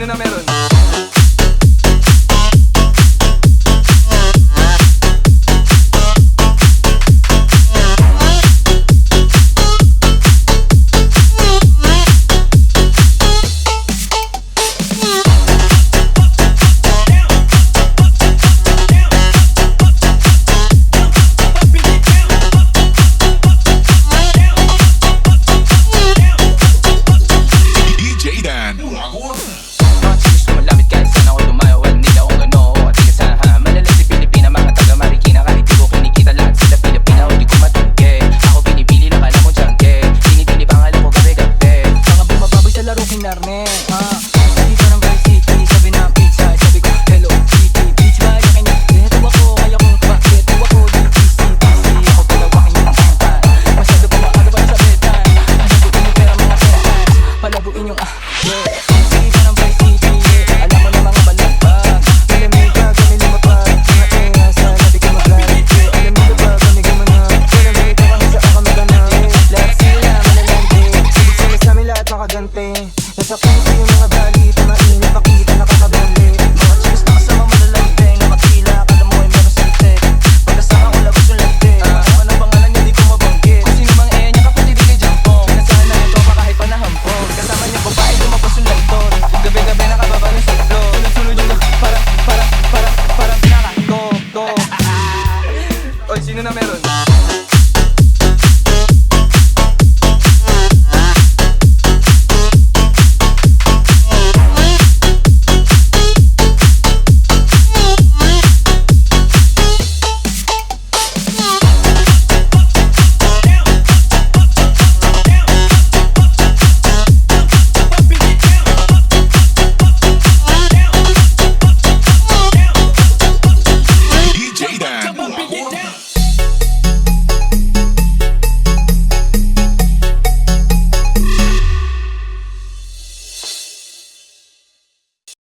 Sino na meron? Dito ng Vice City, sabi ng pizza, sabi ko Hello City, beach ba yakin na beto ako, kaya kong beto ako, DC ako palawakin yung kanta, masyado pa maaga ba sa bedtime, hanagutin yung pera mga sentence, palabuin yung Dito ng Vice City, alam mo na mga balagbag, malamig ka kami lumapag, mga sa sabi ko mag-live, alam mo ba kami gumanap, malamig ka kami sa akamaganap, lahat sila malalandi, sige sila sa amin lahat makagante. Nasa puso yung mga bali